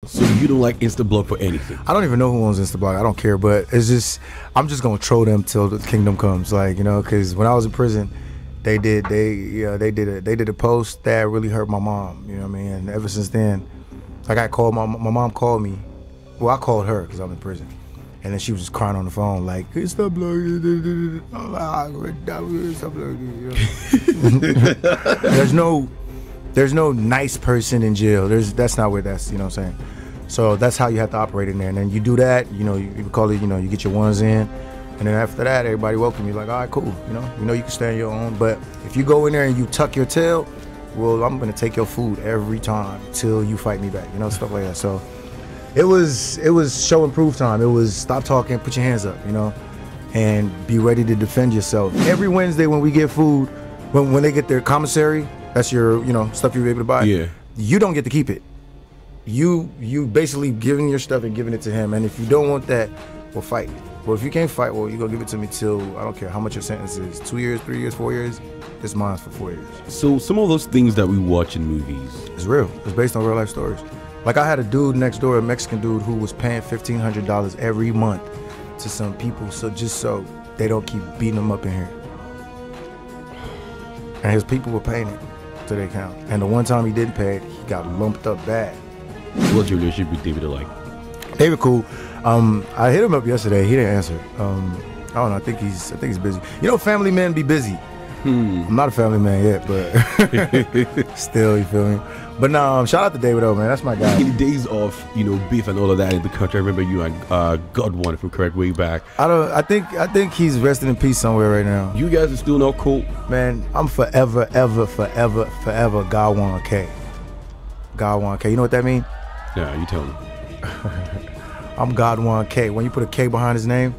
So you don't like Instablog for anything? I don't even know who owns Instablog. I don't care, but it's just I'm just gonna troll them till the kingdom comes, like, you know, because when I was in prison, they did a post that really hurt my mom. You know what I mean? And ever since then, like I called my mom called me. Well, I called her because I'm in prison, and then she was just crying on the phone like Instablog. There's no nice person in jail. That's not where that's, you know what I'm saying? So that's how you have to operate in there. And then you do that, you know, you call it, you know, you get your ones in, and then after that, everybody welcome you like, all right, cool, you know you can stand your own. But if you go in there and you tuck your tail, well, I'm gonna take your food every time till you fight me back, you know, stuff like that. So it was show and prove time. It was stop talking, put your hands up, you know, and be ready to defend yourself. Every Wednesday when we get food, when they get their commissary, that's your, you know, stuff you're able to buy. Yeah. You don't get to keep it. You basically giving your stuff and giving it to him. And if you don't want that, we'll fight. Well, if you can't fight, well, you're gonna give it to me till, I don't care how much your sentence is, 2 years, 3 years, 4 years. This mine's for 4 years. So some of those things that we watch in movies, it's real. It's based on real life stories. Like I had a dude next door, a Mexican dude, who was paying $1,500 every month to some people, so just so they don't keep beating him up in here. And his people were paying it to their account. And the one time he didn't pay it, he got lumped up bad. What's your relationship with David like? David cool. I hit him up yesterday. He didn't answer. I don't know. I think he's busy. You know, family men be busy. I'm not a family man yet, but still, you feel me? But no, shout out to David O, man. That's my guy. In the days of, you know, beef and all of that in the country, I remember you and God One, if I'm correct, way back. I think he's resting in peace somewhere right now. You guys are still not cool, man. I'm forever God One K. God One K. You know what that means? Yeah, you tell me. I'm God One K. When you put a K behind his name,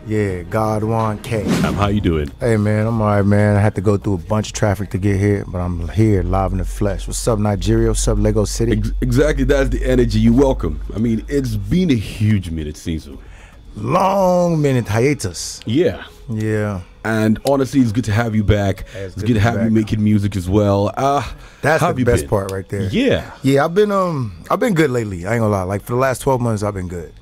yeah, God One K. How you doing? Hey man, I'm alright, man. I had to go through a bunch of traffic to get here, but I'm here live in the flesh. What's up, Nigeria? What's up, Lagos City? Exactly, that's the energy. You're welcome. I mean, it's been a huge minute, seems so. Long minute hiatus. Yeah. Yeah. And honestly, it's good to have you back. It's good to have you making music as well. That's the best part right there. Yeah. Yeah, I've been good lately. I ain't gonna lie. Like for the last 12 months, I've been good.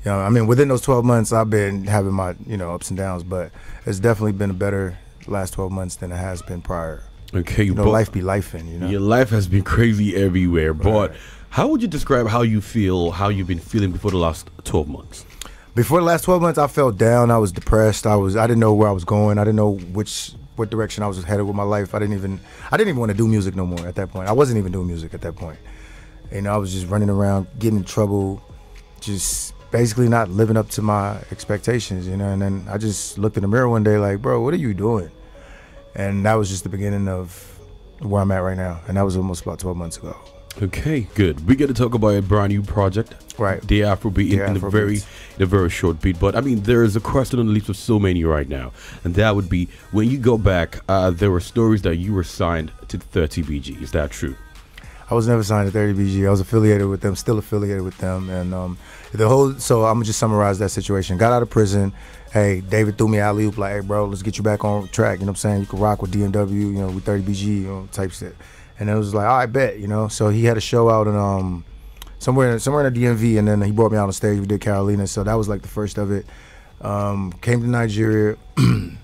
You know, I mean, within those 12 months, I've been having my, you know, ups and downs, but it's definitely been a better last 12 months than it has been prior. Okay, you know, life be lifing, you know. Your life has been crazy everywhere, but how would you describe how you feel, how you've been feeling before the last 12 months? Before the last 12 months, I felt down. I was depressed. I didn't know where I was going. I didn't know what direction I was headed with my life. I didn't even want to do music no more at that point. I wasn't even doing music at that point. You know, I was just running around, getting in trouble, just basically not living up to my expectations, you know. And then I just looked in the mirror one day like, bro, what are you doing? And that was just the beginning of where I'm at right now. And that was almost about 12 months ago. Okay, good. We get to talk about a brand new project, right? The Afrobeat in a very short beat. But I mean, there is a question on the lips of so many right now, and that would be, when you go back, there were stories that you were signed to 30BG. Is that true? I was never signed to 30BG. I was affiliated with them, still affiliated with them, and so I'm gonna just summarize that situation. Got out of prison. Hey, David threw me alley-oop like, hey bro, let's get you back on track. You know what I'm saying? You can rock with DMW, you know, with 30BG, you know, type shit. And it was like, all right, bet, you know. So he had a show out in somewhere in the DMV, and then he brought me out on stage. We did Carolina, so that was like the first of it. Came to Nigeria, and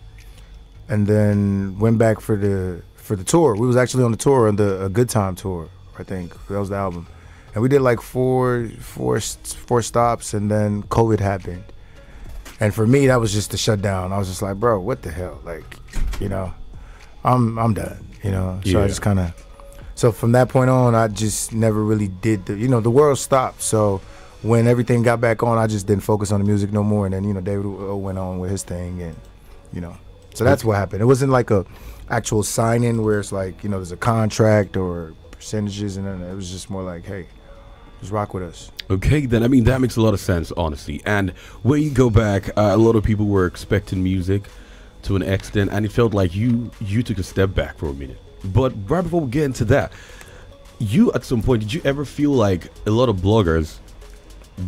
then went back for the tour. We was actually on the tour, on a Good Time tour, I think. That was the album, and we did like four stops, and then COVID happened. And for me, that was just the shutdown. I was just like, bro, what the hell? Like, you know, I'm done, you know. So I just kind of. So from that point on, I just never really did the world stopped. So when everything got back on, I just didn't focus on the music no more. And then, you know, David went on with his thing, and, you know, so that's what happened. It wasn't like a actual sign-in where it's like, you know, there's a contract or percentages, and then it was just more like, hey, just rock with us. Okay, then, I mean, that makes a lot of sense, honestly. And when you go back, a lot of people were expecting music to an extent, and it felt like you took a step back for a minute. But right before we get into that, you at some point, did you ever feel like a lot of bloggers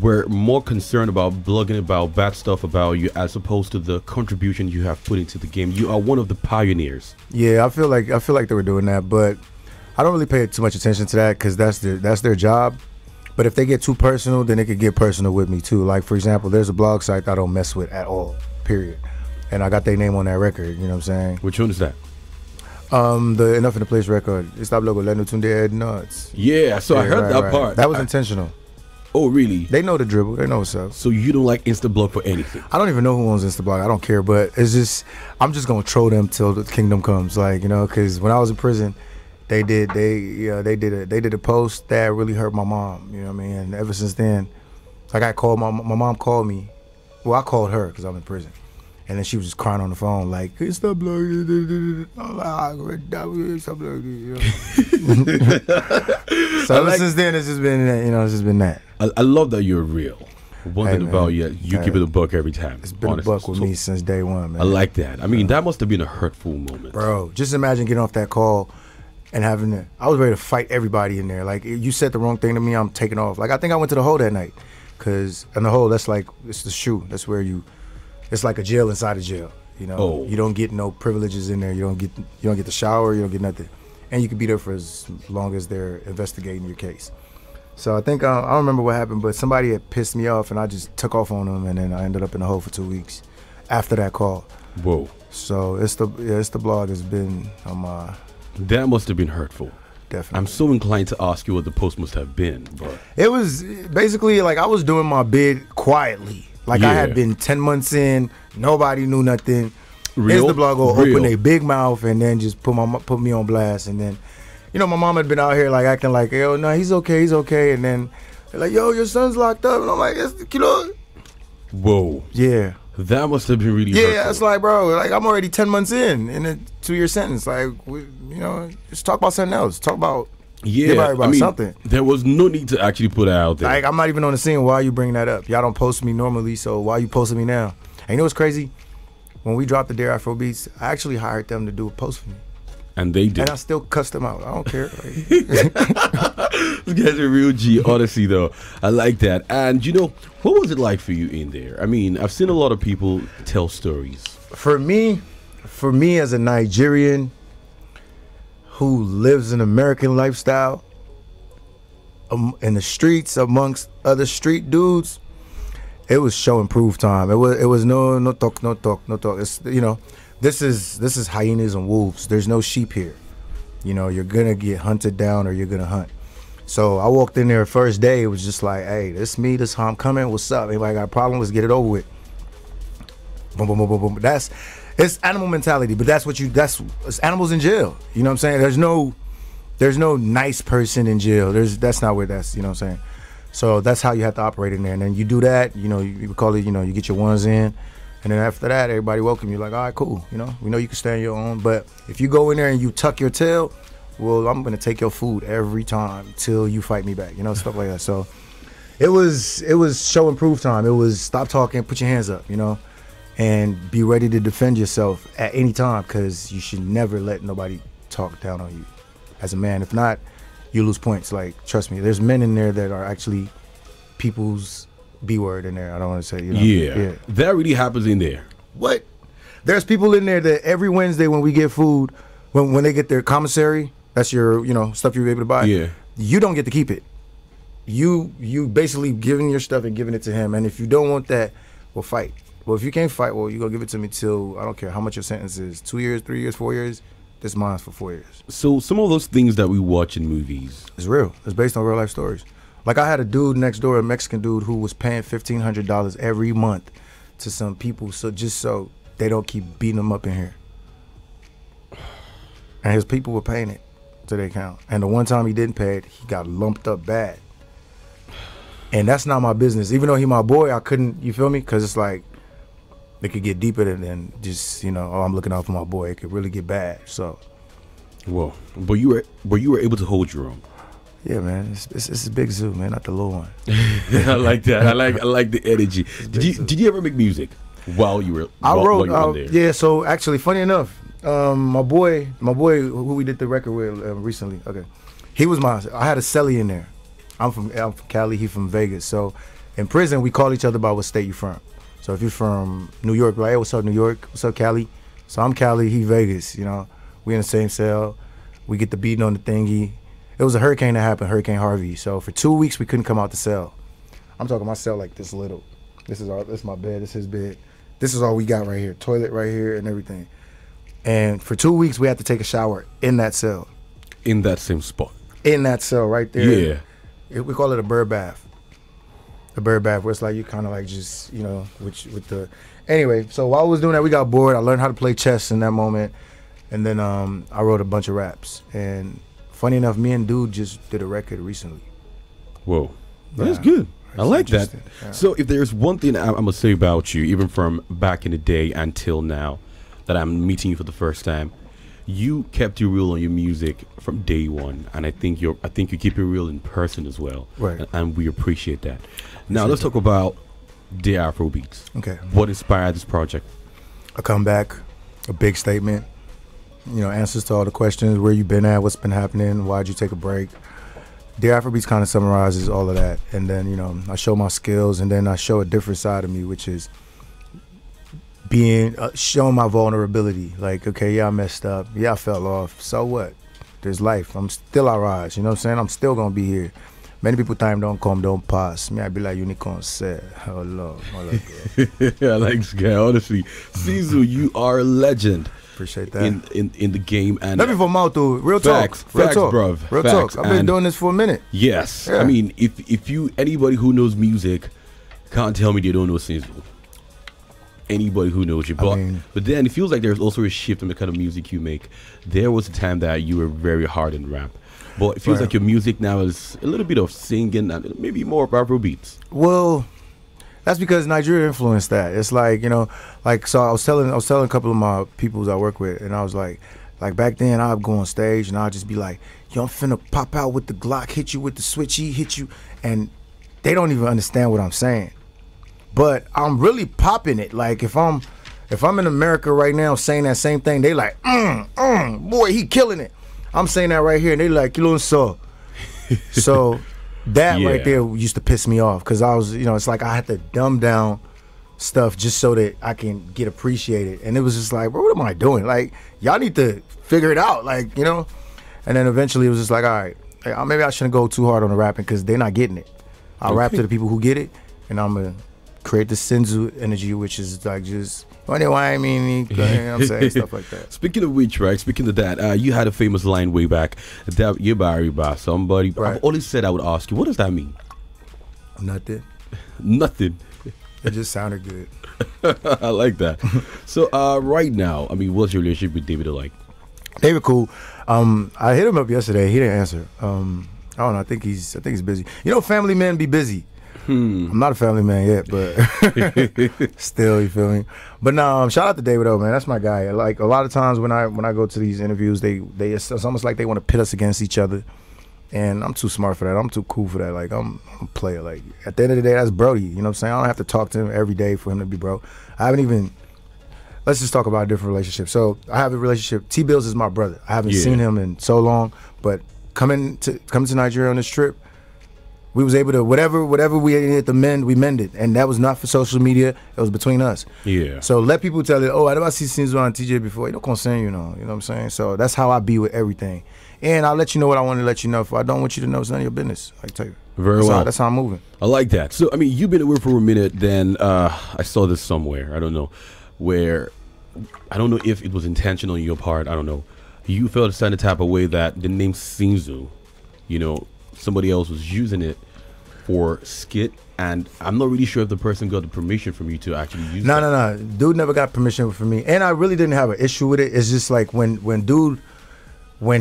were more concerned about blogging about bad stuff about you as opposed to the contribution you have put into the game? You are one of the pioneers. Yeah, I feel like they were doing that, but I don't really pay too much attention to that because that's their job. But if they get too personal, then they could get personal with me too. Like for example, there's a blog site that I don't mess with at all, period. And I got their name on that record, you know what I'm saying? Which one is that? The Enough in the Place record. Instablog Leno Tunde Nuts. Yeah, so I heard that part. That was intentional. Oh, really? They know the dribble. They know what's up. So you don't like Instablog for anything? I don't even know who owns Instablog. I don't care, but it's just, I'm just gonna troll them till the kingdom comes. Like, you know, because when I was in prison, they did a post that really hurt my mom. You know what I mean? And ever since then, like I called my mom called me. Well, I called her because I'm in prison. And then she was just crying on the phone, like, it's the blog. I'm like, stop blog. So ever since then, it's just been, it's just been that. I love that you're real. One thing about you keep it a buck every time. It's been a buck with me since day one, man. I like that. I mean, that must have been a hurtful moment. Bro, just imagine getting off that call and having I was ready to fight everybody in there. Like, you said the wrong thing to me, I'm taking off. Like, I think I went to the hole that night. Because in the hole, that's like, it's the shoe. That's where it's like a jail inside a jail. You know, You don't get no privileges in there. You don't get the shower. You don't get nothing, and you can be there for as long as they're investigating your case. So I think I don't remember what happened, but somebody had pissed me off, and I just took off on them, and then I ended up in the hole for 2 weeks after that call. Whoa! So it's the blog has been that must have been hurtful. Definitely. I'm so inclined to ask you what the post must have been, but it was basically like I was doing my bid quietly. Like I had been 10 months in, nobody knew nothing. Instablog will open a big mouth and then just put me on blast. And then, my mom had been out here like acting like, yo, no, he's okay. And then they're like, yo, your son's locked up. And I'm like, whoa. Yeah. That must have been really hurtful. Yeah, it's like, bro, like I'm already 10 months in a 2-year sentence. Like, just talk about something else. Talk about something. There was no need to actually put it out there. Like, I'm not even on the scene. Why are you bringing that up? Y'all don't post me normally, so why are you posting me now? And you know what's crazy? When we dropped the Dare Afro Beats, I actually hired them to do a post for me. And they did. And I still cussed them out. I don't care. This guy's a real G, honestly, though. I like that. And, what was it like for you in there? I mean, I've seen a lot of people tell stories. For me as a Nigerian who lives an American lifestyle in the streets amongst other street dudes, it was show and prove time. It was no talk. It's this is hyenas and wolves. There's no sheep here. You're gonna get hunted down or you're gonna hunt. So I walked in there first day. It was just like, hey, this me. This how I'm coming. What's up? Anybody got a problem? Let's get it over with. Boom, boom, boom, boom, boom. It's animal mentality, but it's animals in jail. You know what I'm saying? There's no nice person in jail. That's not where that's, you know what I'm saying? So that's how you have to operate in there. And then you do that, you call it, you get your ones in. And then after that, everybody welcome you like, all right, cool. We know you can stand your own. But if you go in there and you tuck your tail, well, I'm going to take your food every time till you fight me back, stuff like that. So it was show and prove time. It was stop talking, put your hands up, and be ready to defend yourself at any time, because you should never let nobody talk down on you as a man. If not, you lose points. Like, trust me, there's men in there that are actually people's B-word in there. I don't want to say, Yeah, that really happens in there. What? There's people in there that every Wednesday when we get food, when they get their commissary, that's your, stuff you're able to buy. Yeah. You don't get to keep it. You basically giving your stuff and giving it to him. And if you don't want that, we'll fight. Well, if you can't fight, well, you gonna give it to me till, I don't care how much your sentence is, 2 years, 3 years, 4 years. This mine's for 4 years. So some of those things that we watch in movies, it's real. It's based on real life stories. Like, I had a dude next door, a Mexican dude, who was paying $1,500 every month to some people, so they don't keep beating him up in here. And his people were paying it to their account. And the one time he didn't pay it, he got lumped up bad. And that's not my business. Even though he my boy, I couldn't, you feel me? Because it's like, it could get deeper than just, oh, I'm looking out for my boy. It could really get bad. So, whoa! But you were able to hold your own. Yeah, man. It's a big zoo, man, not the little one. I like that. I like the energy. Did you ever make music while you were? I wrote. There? Yeah. So actually, funny enough, my boy, who we did the record with recently. Okay, he was I had a celly in there. I'm from Cali. He from Vegas. So in prison, we call each other by what state you from. So if you're from New York, like, hey, what's up, New York? What's up, Cali? So I'm Cali, he Vegas, we in the same cell. We get the beating on the thingy. it was a hurricane that happened, Hurricane Harvey. So for 2 weeks we couldn't come out the cell. I'm talking my cell like this little. This is my bed. This is his bed. This is all we got right here. Toilet right here and everything. And for 2 weeks we had to take a shower in that cell. In that same spot. In that cell right there. Yeah. We call it a bird bath. A bird bath where it's like you kind of like just, you know, with the. Anyway, so while I was doing that, we got bored. I learned how to play chess in that moment. And then I wrote a bunch of raps. And funny enough, me and Dude just did a record recently. Whoa. That's good. I like that. Yeah. So if there's one thing I'm going to say about you, even from back in the day until now, that I'm meeting you for the first time, you kept your real on your music from day one, and I think you keep it real in person as well. Right. And we appreciate that. Now let's talk about the Afrobeats. Okay. What inspired this project? A comeback, a big statement, you know, answers to all the questions, where you been at, what's been happening, why'd you take a break. The Afrobeats kind of summarizes all of that, and then, you know, I show my skills, and then I show a different side of me, which is being showing my vulnerability. Like, okay, yeah, I messed up, yeah, I fell off. So what? There's life. I'm still I rise. You know what I'm saying? I'm still gonna be here. Many people time don't come, don't pass. Me, I be like unicorn said. Oh Lord, I like this guy. Honestly, Sizu, you are a legend. Appreciate that. In the game. And let me for mouth though. Real facts, talk. Real facts, talk. bruv. Real facts. talk. I've been doing this for a minute. Yes. Yeah. I mean, if you anybody who knows music can't tell me they don't know Sizu. Anybody who knows you. But then it feels like there's also a shift in the kind of music you make. There was a time that you were very hard in rap. But it feels like your music now is a little bit of singing and maybe more of Afrobeats. Well, that's because Nigeria influenced that. It's like, you know, like, so I was telling a couple of my peoples I work with, and I was like back then I'd go on stage and I'd just be like, yo, I'm finna pop out with the Glock, hit you with the switchy, hit you, and they don't even understand what I'm saying. But I'm really popping it. Like if I'm in America right now saying that same thing, they like, boy, he killing it. I'm saying that right here, and they like, you know, so that right there used to piss me off, because I was, you know, it's like I had to dumb down stuff just so that I can get appreciated. And it was just like, bro, what am I doing? Like, y'all need to figure it out, like, you know. And then eventually it was just like, all right, maybe I shouldn't go too hard on the rapping, because they're not getting it. I'll rap to the people who get it, and I'm gonna create the Senzu energy, which is like just, why I mean, you know what I'm saying, stuff like that. Speaking of which, right? Speaking of that, you had a famous line way back that you're by somebody. Right. I've always said I would ask you, what does that mean? Nothing. Nothing. It just sounded good. I like that. So right now, I mean, what's your relationship with David like? David cool. I hit him up yesterday. He didn't answer. I don't know. I think he's busy. You know, family men be busy. I'm not a family man yet, but still, you feel me? But no, shout out to David O, man. That's my guy. Like a lot of times when I go to these interviews, it's almost like they want to pit us against each other, and I'm too smart for that. I'm too cool for that. Like I'm a player. Like at the end of the day, that's Brody. You know what I'm saying? I don't have to talk to him every day for him to be bro. I haven't even. Let's just talk about a different relationship. So I have a relationship. T Bills is my brother. I haven't seen him in so long, but coming to Nigeria on this trip, we was able to whatever we had to mend, we mended, and that was not for social media. It was between us. Yeah. So let people tell you, oh, I never see Sinzu on TJ before. You don't concern, you know what I'm saying? So that's how I be with everything, and I'll let you know what I want to let you know. If I don't want you to know, it's none of your business. I tell you. Very well. That's how I'm moving. I like that. So I mean, you've been away for a minute. Then I saw this somewhere. I don't know where. I don't know if it was intentional on your part. I don't know. You felt a certain type of way that the name Sinzu, you know, somebody else was using it for skit, and I'm not really sure if the person got the permission from you to actually use it. No. Dude never got permission from me, and I really didn't have an issue with it. It's just like when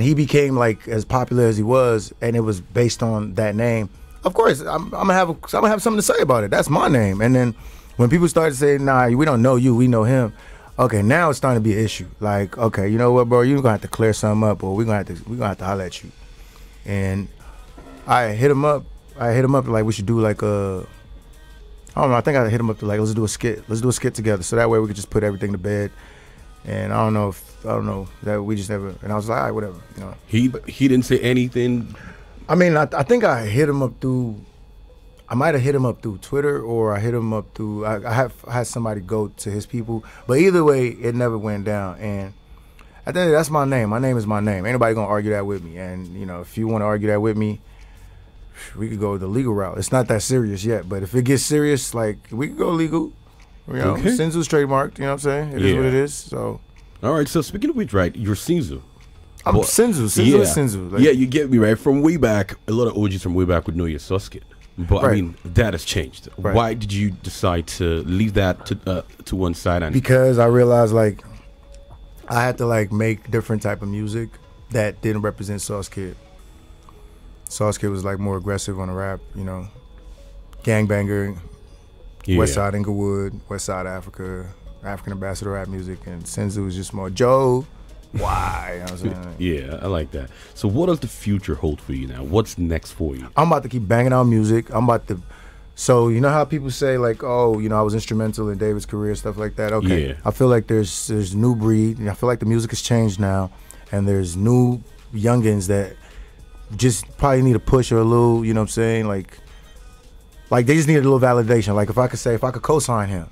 he became like as popular as he was, and it was based on that name. Of course, I'm gonna have something to say about it. That's my name. And then when people started saying, "Nah, we don't know you, we know him." Okay, now it's starting to be an issue. Like, okay, you know what, bro? You're gonna have to clear something up, or we're gonna have to holler at you. And I hit him up like we should do like a. I don't know. I think I hit him up to like let's do a skit together, so that way we could just put everything to bed. And I don't know that we just never. And I was like, all right, whatever, you know. He didn't say anything. I mean, I think I hit him up through. I might have hit him up through Twitter, or I hit him up through. I had somebody go to his people, but either way, it never went down. And At the end of the day, that's my name. My name is my name. Ain't nobody gonna argue that with me. And you know, if you want to argue that with me, we could go the legal route. It's not that serious yet, but if it gets serious, like we could go legal. You know, Okay. Sinzu's trademarked. You know what I'm saying? It is what it is. So. All right. So speaking of which, right, you're Sinzu. I'm Well, Sinzu. Sinzu yeah. is Sinzu. Like, Yeah, you get me, right? From way back, a lot of OGs from way back would know your Suskin. But I Right. mean, that has changed. Right. Why did you decide to leave that to one side? And because I realized like I had to like make different type of music that didn't represent Sauce Kid. Sauce Kid was like more aggressive on the rap, you know, gangbanger, yeah. West Side Inglewood, West Side Africa, African ambassador rap music, and Sinzu was just more Joe. Why? You know what I'm saying? Yeah, I like that. So what does the future hold for you now? What's next for you? I'm about to keep banging out music. I'm about to. So you know how people say like, oh, you know, I was instrumental in David's career, stuff like that. Okay, Yeah. I feel like there's new breed. I feel like the music has changed now, and there's new youngins that just probably need a push or a little. You know what I'm saying? Like they just need a little validation. Like if I could co-sign him,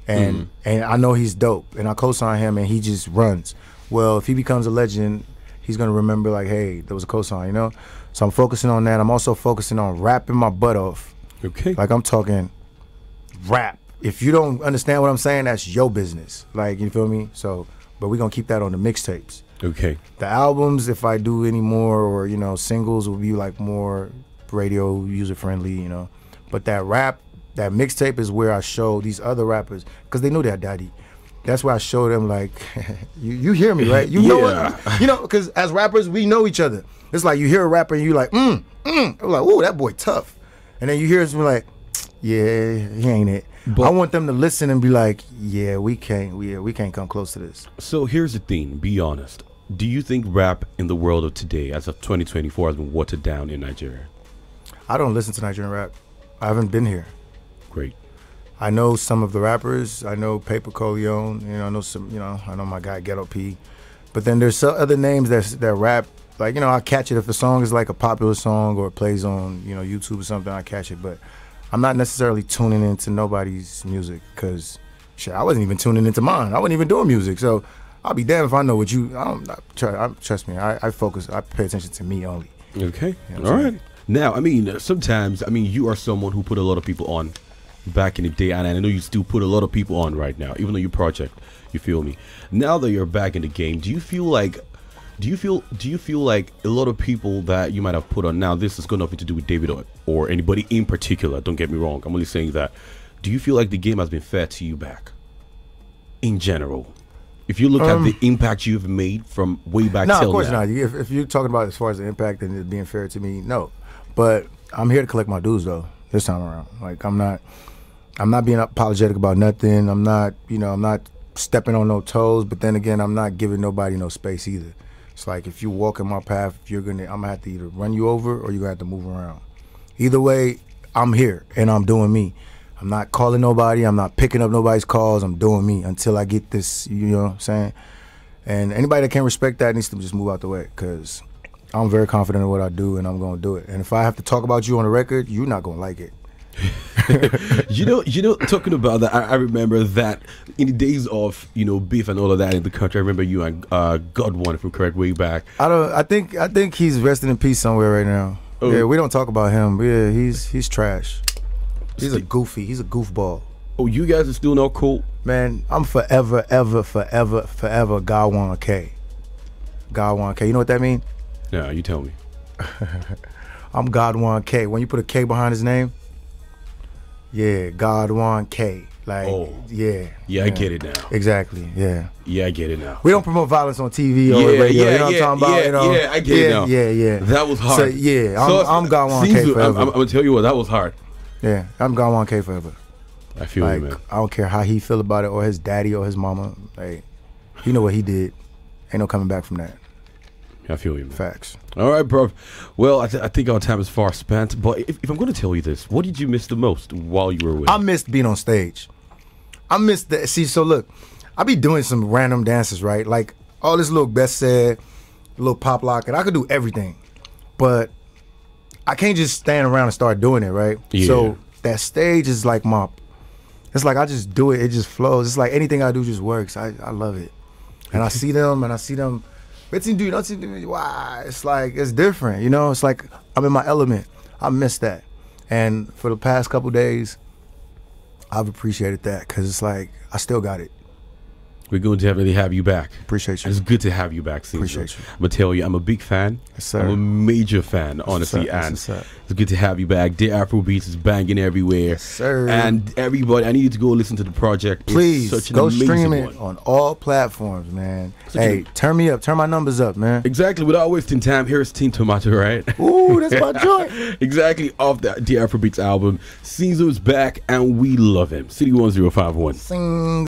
and I know he's dope, and I co-sign him, and he just runs. Well, if he becomes a legend, he's gonna remember like, hey, there was a cosign, you know? So I'm focusing on that. I'm also focusing on rapping my butt off. Okay. Like I'm talking rap. If you don't understand what I'm saying, that's your business. Like, you feel me? So, but we're gonna keep that on the mixtapes. Okay. The albums, if I do any more or, you know, singles will be like more radio user friendly, you know. But that rap, that mixtape is where I show these other rappers, because they know they're daddy. That's why I show them like, you hear me, right? You know what? You know, because as rappers, we know each other. It's like you hear a rapper and you like, I'm like, ooh, that boy tough. And then you hear something like, yeah, he ain't it. But I want them to listen and be like, yeah, we can't come close to this. So here's the thing, be honest. Do you think rap in the world of today, as of 2024, has been watered down in Nigeria? I don't listen to Nigerian rap. I haven't been here. Great. I know some of the rappers. I know Paper Coleon. You know, I know some. You know, I know my guy Ghetto P. But then there's some other names that rap. Like, you know, I catch it if a song is like a popular song or it plays on, you know, YouTube or something. I catch it, but I'm not necessarily tuning into nobody's music because, shit, I wasn't even tuning into mine. I wasn't even doing music, so I'll be damned if I know what you. Trust me. I focus. I pay attention to me only. Okay. You know All right. Now, I mean, sometimes, I mean, you are someone who put a lot of people on back in the day, and I know you still put a lot of people on right now, even though your project, you feel me? Now that you're back in the game, do you feel like a lot of people that you might have put on, now this has got nothing to do with David or anybody in particular, don't get me wrong, I'm only saying that, do you feel like the game has been fair to you back in general? If you look at the impact you've made from way back till now. No, of course not. If you're talking about as far as the impact and it being fair to me, no. But I'm here to collect my dues though, this time around. Like I'm not being apologetic about nothing. I'm not stepping on no toes, but then again, I'm not giving nobody no space either. It's like if you walk in my path, I'm gonna have to either run you over or you're gonna have to move around. Either way, I'm here and I'm doing me. I'm not calling nobody. I'm not picking up nobody's calls. I'm doing me until I get this, you know what I'm saying? And anybody that can't respect that needs to just move out the way, because I'm very confident in what I do and I'm going to do it. And if I have to talk about you on the record, you're not going to like it. you know, talking about that, I remember that in the days of, you know, beef and all of that in the country, I remember you and God One, if I'm correct, way back. I think he's resting in peace somewhere right now. Oh. Yeah, we don't talk about him. Yeah, he's trash. He's a goofy. He's a goofball. Oh, you guys are still not cool? Man, I'm forever, ever, forever, forever God 1K. God 1K. You know what that means? Yeah, you tell me. I'm God 1K. When you put a K behind his name, yeah, God 1K. Like, yeah, I get it now. Exactly, yeah. Yeah, I get it now. We don't promote violence on TV or radio. You know what I'm talking about? You know? Yeah, I get it now. Yeah. That was hard. So, yeah, I'm God 1K forever. I'm going to tell you what, that was hard. Yeah, I'm God 1K forever. I feel you, man. I don't care how he feel about it, or his daddy or his mama. Hey, you know what he did. Ain't no coming back from that. I feel you, man. Facts. All right, bro. Well, I think our time is far spent. But if I'm going to tell you this, what did you miss the most while you were away? I missed being on stage. I missed that. See, so look, I be doing some random dances, right? Like all this little best said, little pop lock, and I could do everything, but I can't just stand around and start doing it, right? Yeah. So that stage is like it's like I just do it. It just flows. It's like anything I do just works. I love it. And I see them, wow, it's like, it's different, you know? It's like I'm in my element. I miss that. And for the past couple days, I've appreciated that because it's like, I still got it. We're going to definitely have you back. Appreciate you. It's good to have you back, Caesar. Appreciate you. I'm going to tell you, I'm a big fan. Yes, sir. I'm a major fan, honestly. And Yes, sir. it's good to have you back. The Afrobeats is banging everywhere. Yes, sir. And everybody, I need you to go listen to the project. Please, it's such an go amazing stream it one. on all platforms, man. Hey, turn me up. Turn my numbers up, man. Exactly. Without wasting time, here's Team Tomato, right? Ooh, that's my joint. Exactly. Off the Afrobeats album. Caesar's back, and we love him. City 1051. Sing.